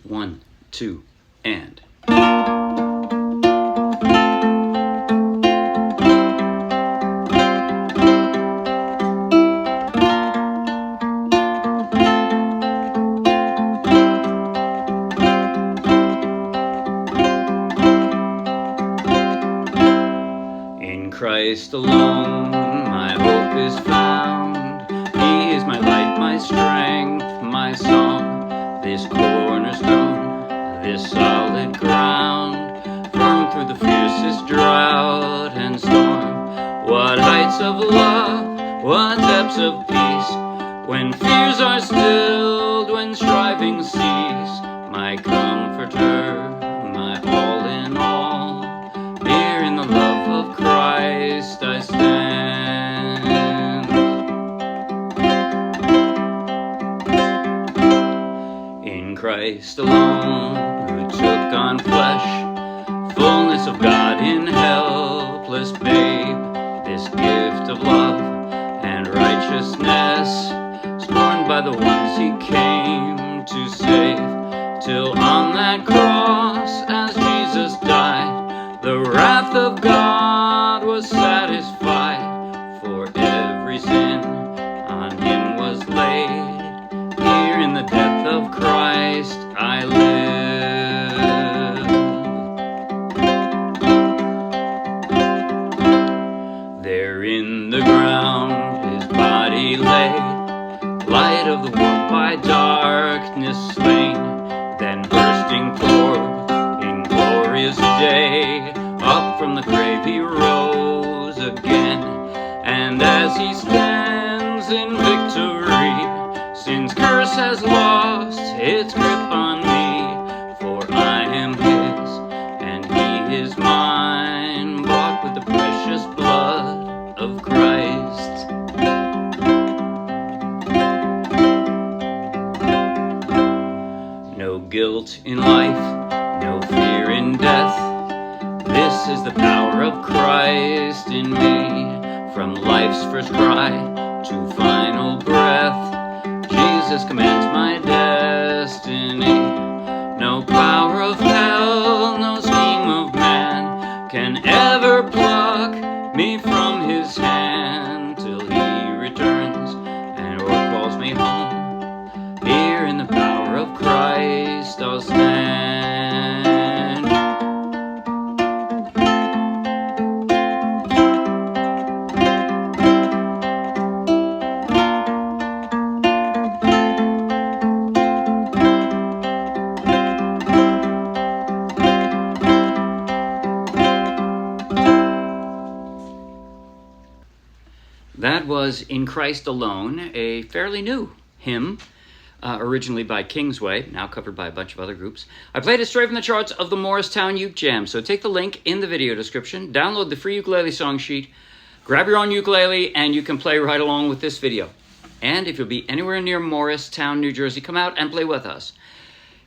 1, 2, and. In Christ alone my hope is found. He is my light, my strength, my song. This cornerstone, this solid ground, firm through the fiercest drought and storm. What heights of love, what depths of peace, when fears are stilled, when strivings cease. My comforter, my all in all, here in the love of Christ I stand. In Christ alone, who took on flesh, fullness of God in helpless babe, this gift of love and righteousness, scorned by the ones he came to save, till on that cross as Jesus died, the wrath of God was satisfied, for every sin on him was laid. Here in the death of Christ I live. There in the ground his body lay, light of the world by darkness slain, then bursting forth in glorious day, up from the grave he rose again. And as he stands in victory, sin's curse has lost its grip on me, for I am his and he is mine, bought with the precious blood of Christ. No guilt in life, no fear in death, this is the power of Christ in me. From life's first cry to final breath, Jesus commands my destiny. No power of hell, no scheme of man can ever pluck me from his hand, till he returns and or calls me home. Here in the power of Christ I'll stand. That was In Christ Alone, a fairly new hymn, originally by Kingsway, now covered by a bunch of other groups. I played it straight from the charts of the Morristown Uke Jam, so take the link in the video description, download the free ukulele song sheet, grab your own ukulele, and you can play right along with this video. And if you'll be anywhere near Morristown, New Jersey, come out and play with us.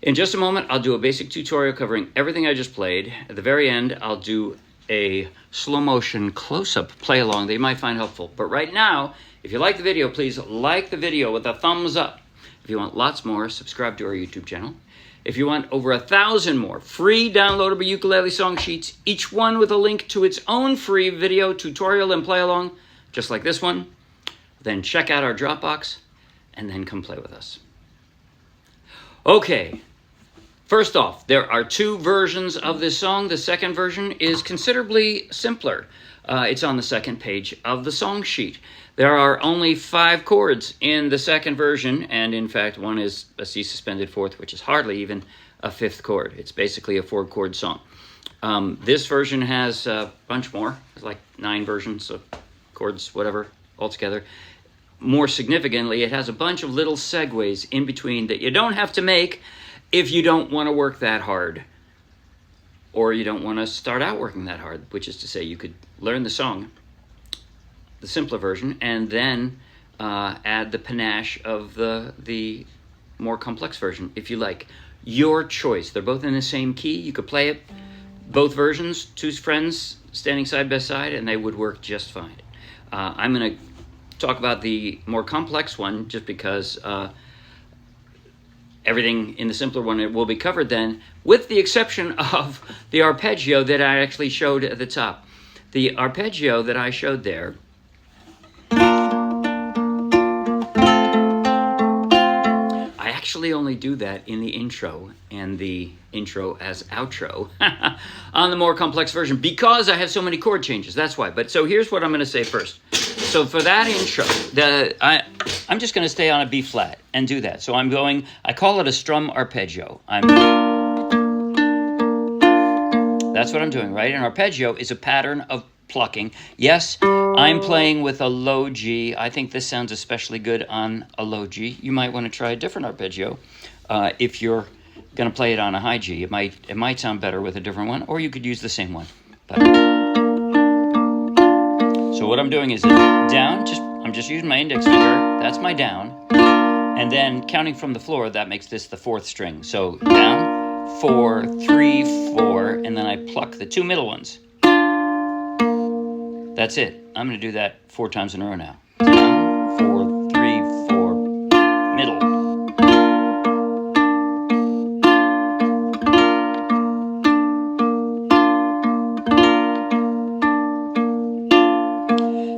In just a moment, I'll do a basic tutorial covering everything I just played. At the very end, I'll do a slow motion close-up play along that you might find helpful. But right now, if you like the video, please like the video with a thumbs up. If you want lots more, subscribe to our YouTube channel. If you want over 1,000 more free downloadable ukulele song sheets, each one with a link to its own free video tutorial and play along, just like this one, then check out our Dropbox and then come play with us. Okay. First off, there are two versions of this song. The second version is considerably simpler. It's on the second page of the song sheet. There are only 5 chords in the second version, and in fact, one is a C suspended fourth, which is hardly even a 5th chord. It's basically a 4-chord song. This version has a bunch more. There's like 9 versions of chords, whatever, altogether. More significantly, it has a bunch of little segues in between that you don't have to make if you don't want to work that hard, or you don't want to start out working that hard, which is to say you could learn the song, the simpler version, and then add the panache of the more complex version, if you like. Your choice. They're both in the same key. You could play it, both versions, 2 friends standing side by side, and they would work just fine. I'm going to talk about the more complex one just because everything in the simpler one it will be covered then, with the exception of the arpeggio that I actually showed at the top. The arpeggio that I showed there, I actually only do that in the intro and the intro as outro on the more complex version because I have so many chord changes. That's why. But so here's what I'm going to say first. So for that intro, I'm just going to stay on a B flat and do that. So I'm going, I call it a strum arpeggio. That's what I'm doing, right? An arpeggio is a pattern of plucking. Yes, I'm playing with a low G. I think this sounds especially good on a low G. You might want to try a different arpeggio if you're going to play it on a high G. It might sound better with a different one, or you could use the same one. But so what I'm doing is down. I'm just using my index finger. That's my down, and then counting from the floor, that makes this the 4th string. So down, 4, 3, 4, and then I pluck the 2 middle ones. That's it. I'm going to do that 4 times in a row now. Down, 4, 3, 4, middle.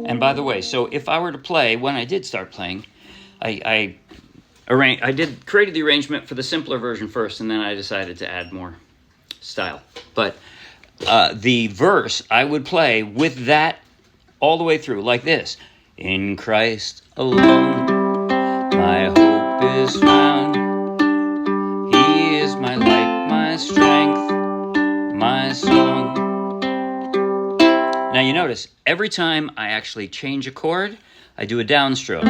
And by the way, so if I were to play, when I did start playing, I created the arrangement for the simpler version first, and then I decided to add more style. But the verse, I would play with that all the way through, like this. In Christ alone, my hope is found. He is my light, my strength, my song. Now you notice, every time I actually change a chord, I do a downstroke.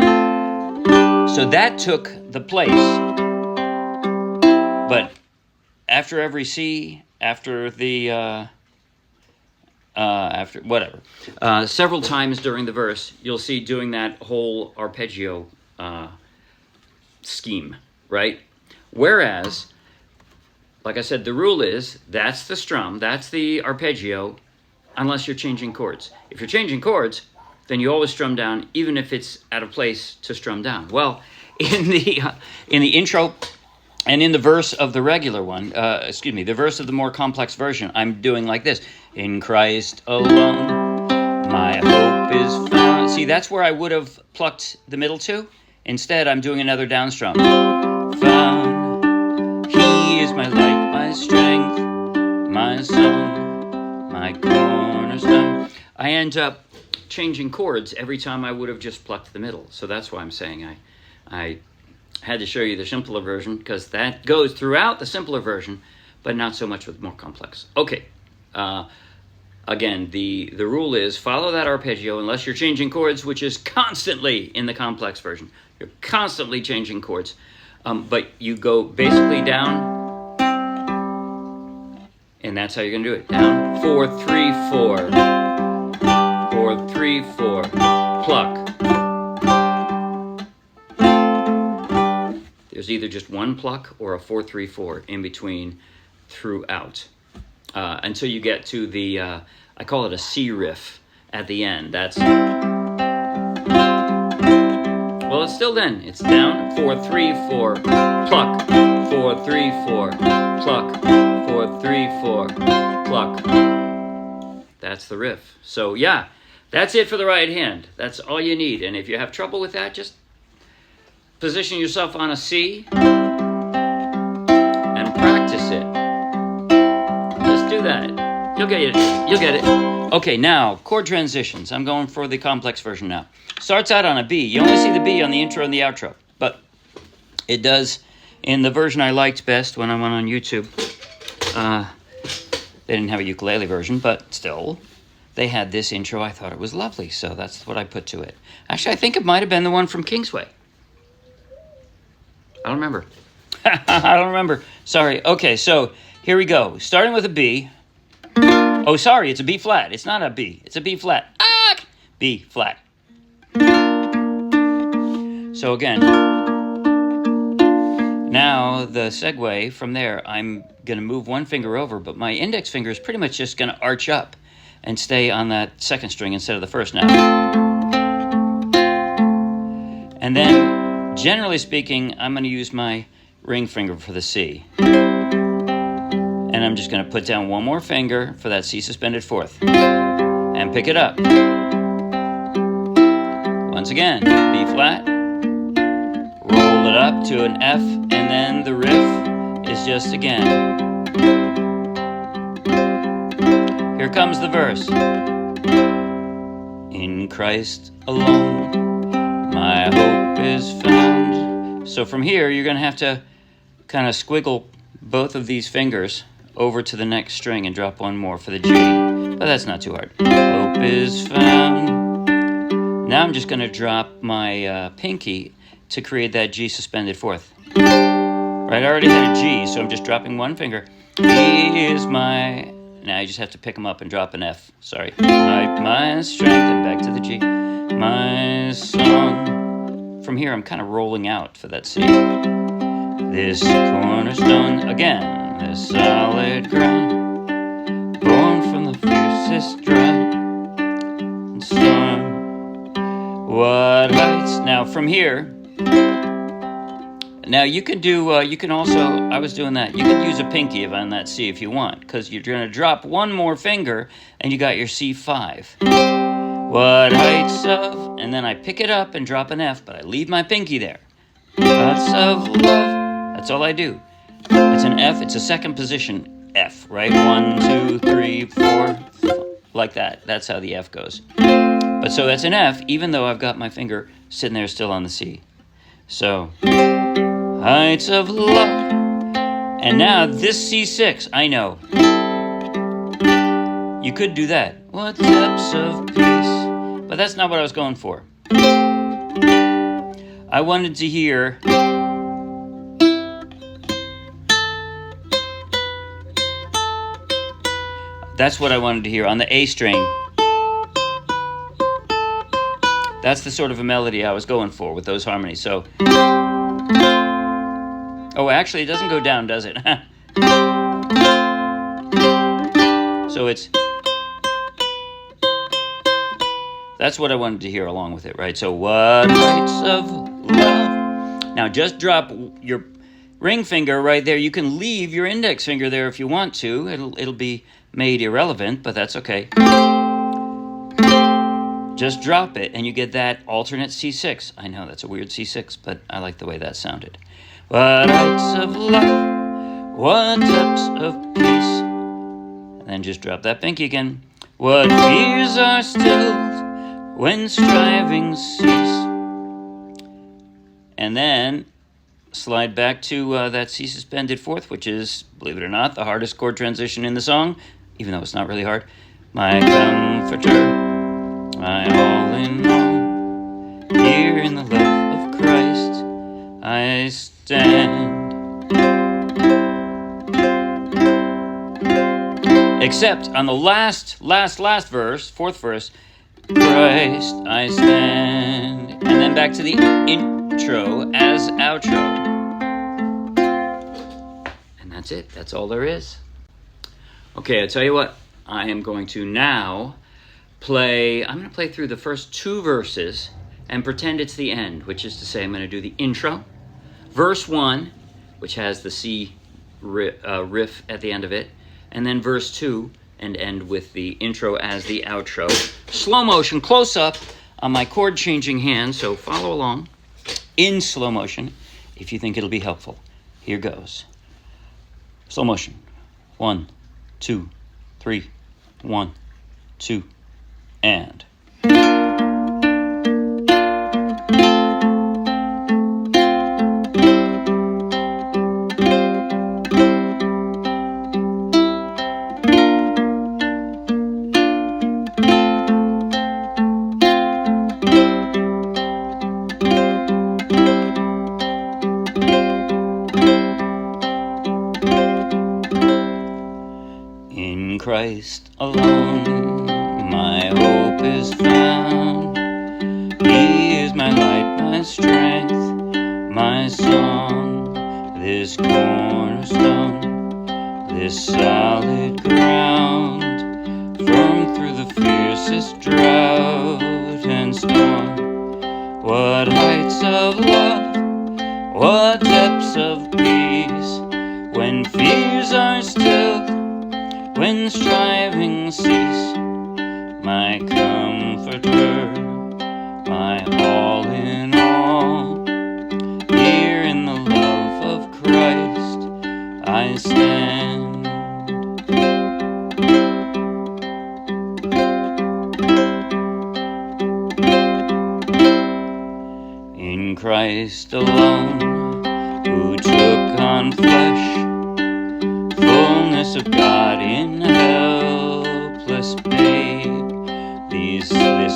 So that took the place. But after every C, after the after whatever, several times during the verse, you'll see doing that whole arpeggio scheme, right? Whereas, like I said, the rule is that's the strum, that's the arpeggio, unless you're changing chords. If you're changing chords, then you always strum down, even if it's out of place to strum down. Well, in the intro and in the verse of the regular one, the verse of the more complex version, I'm doing like this. In Christ alone, my hope is found. See, that's where I would have plucked the middle 2. Instead, I'm doing another down strum. Found, he is my light, my strength, my song, my cornerstone. I end up changing chords every time I would have just plucked the middle. So that's why I'm saying I had to show you the simpler version, because that goes throughout the simpler version, but not so much with more complex. Okay. Again, the rule is follow that arpeggio unless you're changing chords, which is constantly in the complex version. You're constantly changing chords. But you go basically down, and that's how you're going to do it. Down, 4, 3, 4. 4, 3, 4. Pluck. There's either just one pluck or a 4, 3, 4 in between throughout. Until you get to the, I call it a C riff at the end. That's, well, it's still then. It's down, 4, 3, 4, pluck, 4, 3, 4, pluck, 4, 3, 4, pluck. That's the riff. So yeah, that's it for the right hand. That's all you need. And if you have trouble with that, just position yourself on a C and practice it. Do that. You'll get it. You'll get it. Okay, now, chord transitions. I'm going for the complex version now. Starts out on a B. You only see the B on the intro and the outro, but it does in the version I liked best when I went on YouTube. They didn't have a ukulele version, but still, they had this intro. I thought it was lovely, so that's what I put to it. Actually, I think it might have been the one from Kingsway. I don't remember. I don't remember. Sorry. Okay, so here we go. Starting with a B. Oh, sorry, it's a B flat. It's not a B. It's a B flat. Ah! B flat. So again, now the segue from there, I'm going to move one finger over, but my index finger is pretty much just going to arch up and stay on that second string instead of the first now. And then, generally speaking, I'm going to use my ring finger for the C. And I'm just going to put down one more finger for that C suspended fourth. And pick it up. Once again, B flat. Roll it up to an F, and then the riff is just again. Here comes the verse. In Christ alone, my hope is found. So from here, you're going to have to kind of squiggle both of these fingers over to the next string and drop one more for the G. But that's not too hard. Hope is found. Now I'm just going to drop my pinky to create that G suspended fourth. Right, I already had a G, so I'm just dropping one finger. E is my... Now you just have to pick them up and drop an F. Sorry. My strength, and back to the G. My song. From here, I'm kind of rolling out for that C. This cornerstone, again, this solid ground, born from the fiercest drought and storm. What heights? Now from here, now you can do, you can also, I was doing that, you could use a pinky on that C if you want, because you're going to drop one more finger and you got your C5. What heights of, and then I pick it up and drop an F, but I leave my pinky there. Lots of love, that's all I do. It's an F, it's a second position F, right? 1, 2, 3, 4, like that. That's how the F goes. But so that's an F, even though I've got my finger sitting there still on the C. So, heights of love. And now this C6, I know. You could do that. What depths of peace. But that's not what I was going for. I wanted to hear... That's what I wanted to hear on the A string. That's the sort of a melody I was going for with those harmonies. So, oh, actually, it doesn't go down, does it? So it's, that's what I wanted to hear along with it, right? So, what heights of love. Now, just drop your ring finger right there. You can leave your index finger there if you want to. It'll be made irrelevant, but that's okay. Just drop it, and you get that alternate C6. I know, that's a weird C6, but I like the way that sounded. What heights of love, what depths of peace. And then just drop that pinky again. What fears are stilled when strivings cease. And then slide back to that C suspended fourth, which is, believe it or not, the hardest chord transition in the song, even though it's not really hard. My comforter, my all in all, here in the love of Christ I stand. Except on the last verse, fourth verse, Christ I stand. And then back to the intro as outro. And that's it. That's all there is. Okay, I'll tell you what. I am going to now I'm going to play through the first two verses and pretend it's the end, which is to say I'm going to do the intro. Verse 1, which has the C riff at the end of it, and then verse 2, and end with the intro as the outro. Slow motion, close up on my chord changing hand, so follow along in slow motion if you think it'll be helpful. Here goes. Slow motion. 1, 2, 3, 1, 2, and... In Christ alone my hope is found. He is my light, my strength, my song. This cornerstone, this solid ground, firm through the fiercest drought and storm. What heights of love, what depths of peace. days are still when strivings cease. My comforter, my all in all. Here in the love of Christ I stand. In Christ alone, who took on flesh, fullness of God in helpless babe, this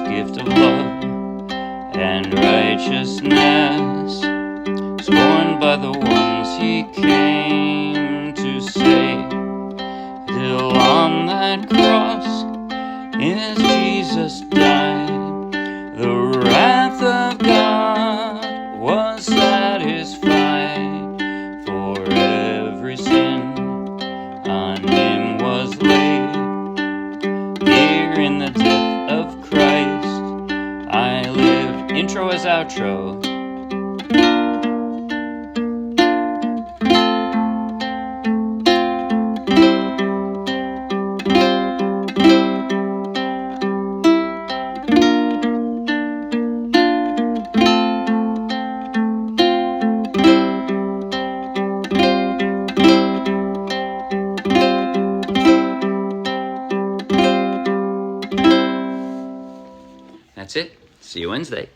gift of love and righteousness, scorned by the ones he came to save. Till on that cross, as Jesus died, the wrath of God was satisfied. For every sin on him was laid. Here in the death of Christ I live. Intro as outro. That's it. See you Wednesday.